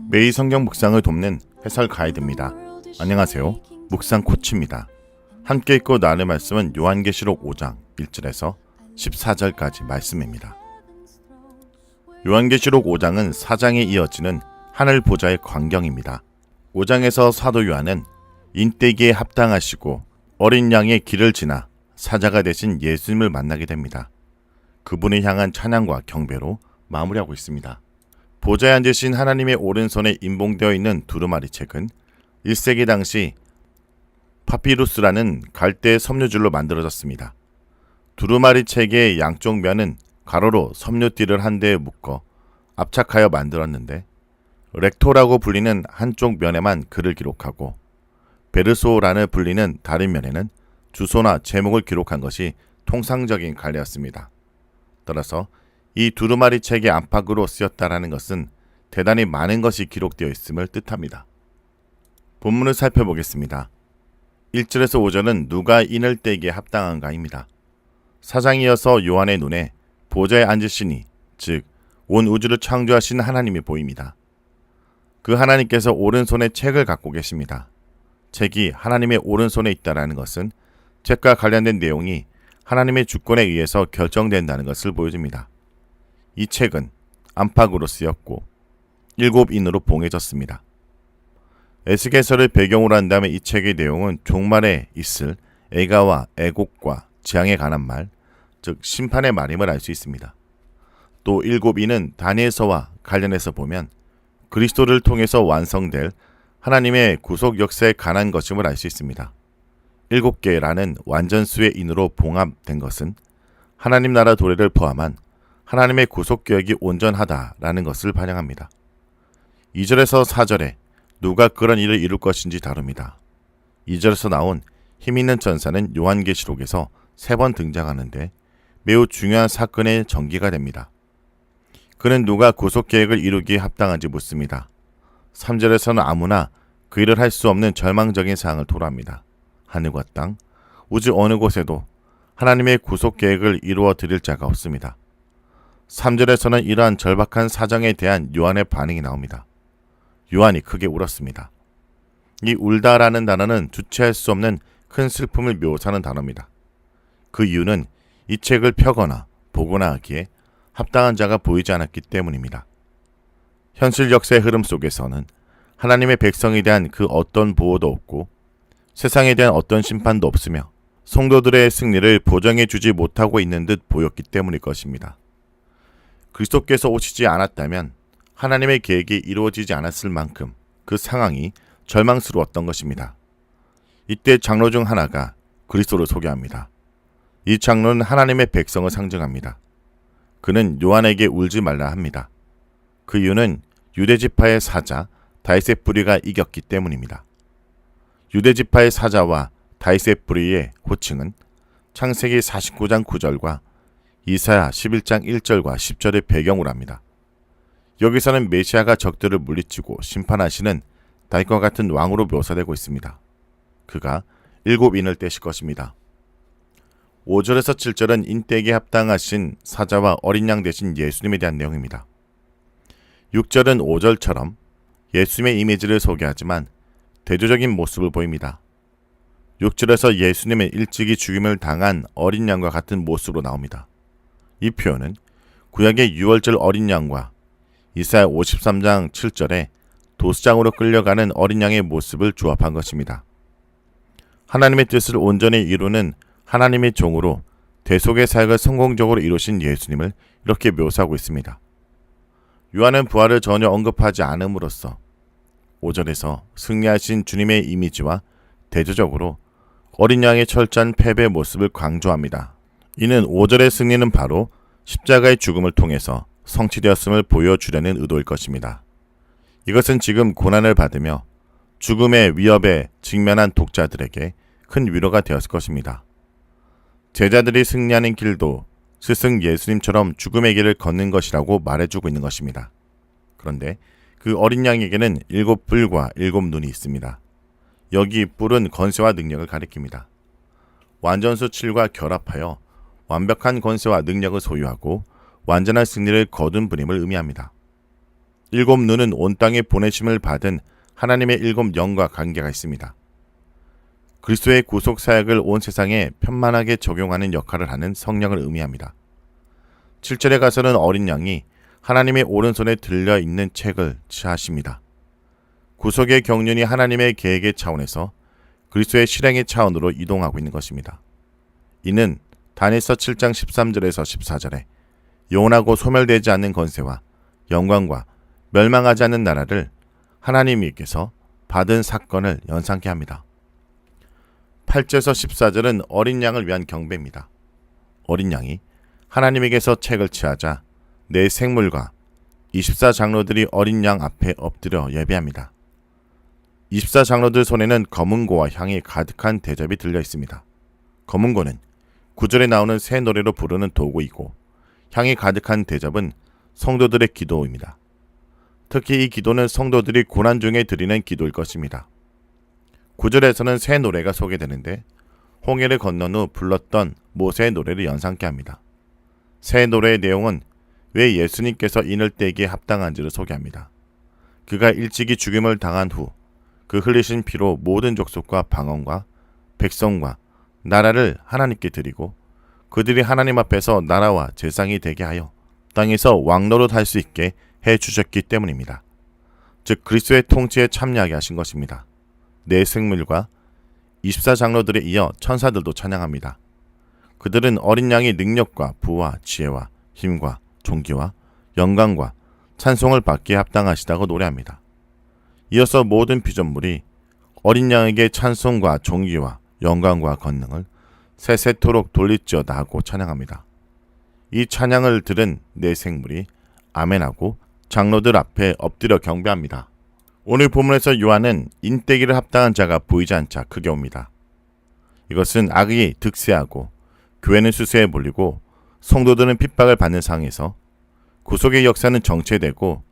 매일 성경 묵상을 돕는 해설 가이드입니다. 안녕하세요. 묵상 코치입니다. 함께 읽고 나눌 말씀은 요한계시록 5장 1절에서 14절까지 말씀입니다. 요한계시록 5장은 4장에 이어지는 하늘 보좌의 광경입니다. 5장에서 사도 요한은 인대기에 합당하시고 어린 양의 길을 지나 사자가 되신 예수님을 만나게 됩니다. 그분을 향한 찬양과 경배로 마무리하고 있습니다. 보좌에 앉으신 하나님의 오른손에 인봉되어 있는 두루마리 책은 1세기 당시 파피루스라는 갈대 섬유줄로 만들어졌습니다. 두루마리 책의 양쪽 면은 가로로 섬유띠를 한 대에 묶어 압착하여 만들었는데 렉토라고 불리는 한쪽 면에만 글을 기록하고 베르소라는 불리는 다른 면에는 주소나 제목을 기록한 것이 통상적인 관례였습니다. 따라서 이 두루마리 책의 안팎으로 쓰였다라는 것은 대단히 많은 것이 기록되어 있음을 뜻합니다. 본문을 살펴보겠습니다. 1절에서 5절은 누가 인을 떼기에 합당한가입니다. 4장이어서 요한의 눈에 보좌에 앉으시니 즉 온 우주를 창조하신 하나님이 보입니다. 그 하나님께서 오른손에 책을 갖고 계십니다. 책이 하나님의 오른손에 있다라는 것은 책과 관련된 내용이 하나님의 주권에 의해서 결정된다는 것을 보여줍니다. 이 책은 안팎으로 쓰였고 7인으로 봉해졌습니다. 에스겔서를 배경으로 한다면 이 책의 내용은 종말에 있을 애가와 애곡과 재앙에 관한 말, 즉 심판의 말임을 알 수 있습니다. 또 7인은 다니엘서와 관련해서 보면 그리스도를 통해서 완성될 하나님의 구속 역사에 관한 것임을 알 수 있습니다. 7개라는 완전수의 인으로 봉합된 것은 하나님 나라 도래를 포함한 하나님의 구속계획이 온전하다라는 것을 반영합니다. 2절에서 4절에 누가 그런 일을 이룰 것인지 다룹니다. 2절에서 나온 힘있는 천사는 요한계시록에서 3번 등장하는데 매우 중요한 사건의 전개가 됩니다. 그는 누가 구속계획을 이루기에 합당한지 묻습니다. 3절에서는 아무나 그 일을 할 수 없는 절망적인 사항을 토로합니다. 하늘과 땅, 우주 어느 곳에도 하나님의 구속계획을 이루어 드릴 자가 없습니다. 3절에서는 이러한 절박한 사정에 대한 요한의 반응이 나옵니다. 요한이 크게 울었습니다. 이 울다라는 단어는 주체할 수 없는 큰 슬픔을 묘사하는 단어입니다. 그 이유는 이 책을 펴거나 보거나 하기에 합당한 자가 보이지 않았기 때문입니다. 현실 역사의 흐름 속에서는 하나님의 백성에 대한 그 어떤 보호도 없고 세상에 대한 어떤 심판도 없으며 성도들의 승리를 보장해 주지 못하고 있는 듯 보였기 때문일 것입니다. 그리스도께서 오시지 않았다면 하나님의 계획이 이루어지지 않았을 만큼 그 상황이 절망스러웠던 것입니다. 이때 장로 중 하나가 그리스도를 소개합니다. 이 장로는 하나님의 백성을 상징합니다. 그는 요한에게 울지 말라 합니다. 그 이유는 유대지파의 사자 다윗의 뿌리가 이겼기 때문입니다. 유대지파의 사자와 다윗의 뿌리의 호칭은 창세기 49장 9절과 이사야 11장 1절과 10절의 배경으로 합니다. 여기서는 메시아가 적들을 물리치고 심판하시는 다윗과 같은 왕으로 묘사되고 있습니다. 그가 7인을 떼실 것입니다. 5절에서 7절은 인대기에 합당하신 사자와 어린 양 되신 예수님에 대한 내용입니다. 6절은 5절처럼 예수님의 이미지를 소개하지만 대조적인 모습을 보입니다. 6절에서 예수님은 일찍이 죽임을 당한 어린 양과 같은 모습으로 나옵니다. 이 표현은 구약의 유월절 어린 양과 이사야 53장 7절에 도수장으로 끌려가는 어린 양의 모습을 조합한 것입니다. 하나님의 뜻을 온전히 이루는 하나님의 종으로 대속의 사역을 성공적으로 이루신 예수님을 이렇게 묘사하고 있습니다. 요한은 부활을 전혀 언급하지 않음으로써 5절에서 승리하신 주님의 이미지와 대조적으로 어린 양의 철저한 패배의 모습을 강조합니다. 이는 5절의 승리는 바로 십자가의 죽음을 통해서 성취되었음을 보여주려는 의도일 것입니다. 이것은 지금 고난을 받으며 죽음의 위협에 직면한 독자들에게 큰 위로가 되었을 것입니다. 제자들이 승리하는 길도 스승 예수님처럼 죽음의 길을 걷는 것이라고 말해주고 있는 것입니다. 그런데 그 어린 양에게는 7뿔과 7눈이 있습니다. 여기 뿔은 권세와 능력을 가리킵니다. 완전수 7과 결합하여 완벽한 권세와 능력을 소유하고 완전한 승리를 거둔 분임을 의미합니다. 일곱 눈은 온 땅에 보내심을 받은 하나님의 일곱 영과 관계가 있습니다. 그리스도의 구속 사역을 온 세상에 편만하게 적용하는 역할을 하는 성령을 의미합니다. 7절에 가서는 어린 양이 하나님의 오른손에 들려 있는 책을 취하십니다. 구속의 경륜이 하나님의 계획의 차원에서 그리스도의 실행의 차원으로 이동하고 있는 것입니다. 이는 다니엘서 7장 13절에서 14절에 영원하고 소멸되지 않는 권세와 영광과 멸망하지 않는 나라를 하나님께서 받은 사건을 연상케 합니다. 8절에서 14절은 어린 양을 위한 경배입니다. 어린 양이 하나님에게서 책을 취하자 네 생물과 24장로들이 어린 양 앞에 엎드려 예배합니다. 24장로들 손에는 검은고와 향이 가득한 대접이 들려 있습니다. 검은고는 9절에 나오는 새 노래로 부르는 도구이고 향이 가득한 대접은 성도들의 기도입니다. 특히 이 기도는 성도들이 고난 중에 드리는 기도일 것입니다. 9절에서는 새 노래가 소개되는데 홍해를 건넌 후 불렀던 모세의 노래를 연상케 합니다. 새 노래의 내용은 왜 예수님께서 인을 떼기에 합당한지를 소개합니다. 그가 일찍이 죽임을 당한 후 그 흘리신 피로 모든 족속과 방언과 백성과 나라를 하나님께 드리고 그들이 하나님 앞에서 나라와 제상이 되게 하여 땅에서 왕노릇 할 수 있게 해주셨기 때문입니다. 즉 그리스도의 통치에 참여하게 하신 것입니다. 네 생물과 24장로들에 이어 천사들도 찬양합니다. 그들은 어린 양의 능력과 부와 지혜와 힘과 존귀와 영광과 찬송을 받기에 합당하시다고 노래합니다. 이어서 모든 피조물이 어린 양에게 찬송과 존귀와 영광과 권능을 세세토록 돌릴지어다 하고 찬양합니다. 이 찬양을 들은 네 생물이 아멘하고 장로들 앞에 엎드려 경배합니다. 오늘 본문에서 요한은 인떼기를 합당한 자가 보이지 않자 크게 옵니다. 이것은 악이 득세하고 교회는 수세에 몰리고 성도들은 핍박을 받는 상황에서 구속의 역사는 정체되고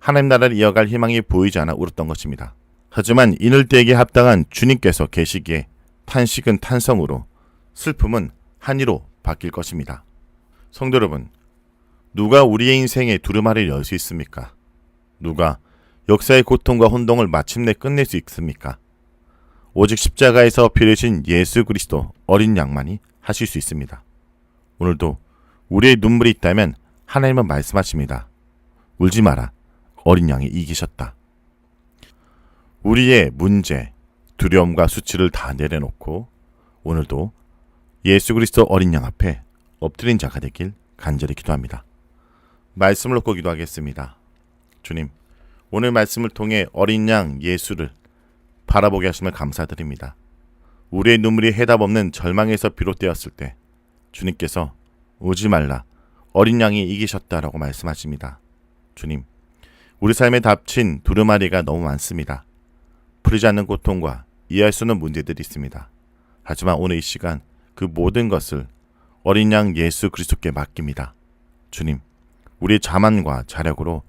하나님 나라를 이어갈 희망이 보이지 않아 울었던 것입니다. 하지만 인을 떼기에 합당한 주님께서 계시기에 탄식은 탄성으로 슬픔은 한이로 바뀔 것입니다. 성도 여러분, 누가 우리의 인생에 두루마리를 열 수 있습니까? 누가 역사의 고통과 혼동을 마침내 끝낼 수 있습니까? 오직 십자가에서 피 흘리신 예수 그리스도 어린 양만이 하실 수 있습니다. 오늘도 우리의 눈물이 있다면 하나님은 말씀하십니다. 울지 마라. 어린 양이 이기셨다. 우리의 문제, 두려움과 수치를 다 내려놓고 오늘도 예수 그리스도 어린 양 앞에 엎드린 자가 되길 간절히 기도합니다. 말씀을 놓고 기도하겠습니다. 주님, 오늘 말씀을 통해 어린 양 예수를 바라보게 하심을 감사드립니다. 우리의 눈물이 해답 없는 절망에서 비롯되었을 때 주님께서 오지 말라, 어린 양이 이기셨다라고 말씀하십니다. 주님, 우리 삶에 닥친 두루마리가 너무 많습니다. 풀리지 않는 고통과 이해할 수 없는 문제들이 있습니다. 하지만 오늘 이 시간 그 모든 것을 어린 양 예수 그리스도께 맡깁니다. 주님, 우리의 자만과 자력으로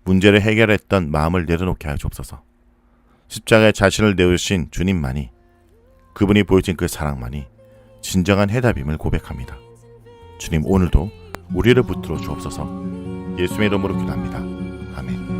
문제를 해결했던 마음을 내려놓게 하여 주옵소서. 십자가에 자신을 내어주신 주님만이, 그분이 보여준 그 사랑만이 진정한 해답임을 고백합니다. 주님, 오늘도 우리를 붙들어 주옵소서. 예수의 이름으로 기도합니다. 아멘.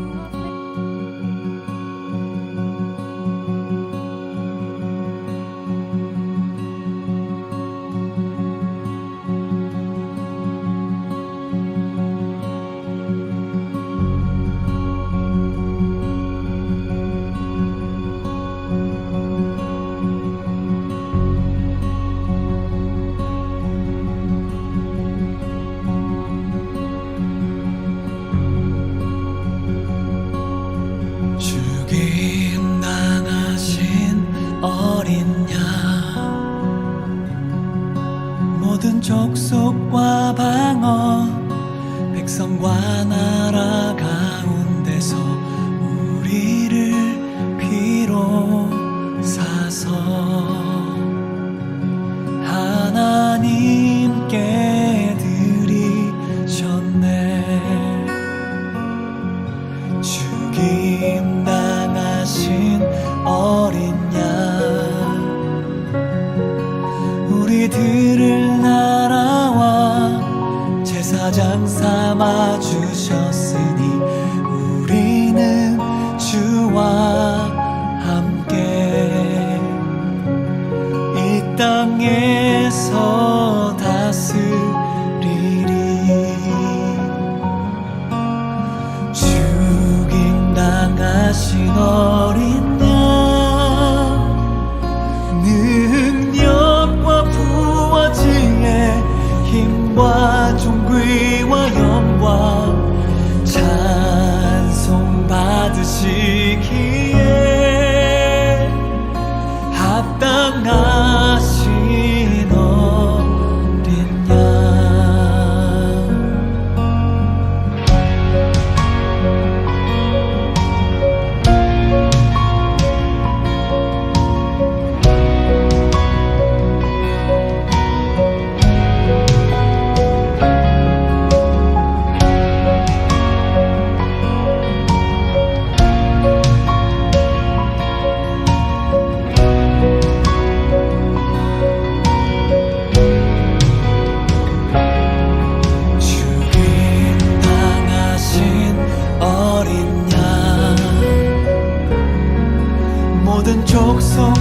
모든 족속과 방언 백성과 나라 가운데서 우리를 피로 사서 하나님께 드리셨네. 죽임 당하신 어린 양 우리들을 나라와 제사장 삼아 주셨으니 우리 나는 주와 함께 이 땅에서 다스리리. 죽임 당하신 어린 양 능력과 부어지의 힘과 존귀와 영광 찬송 받으시기에 합당하신 어린 양. 모든 족속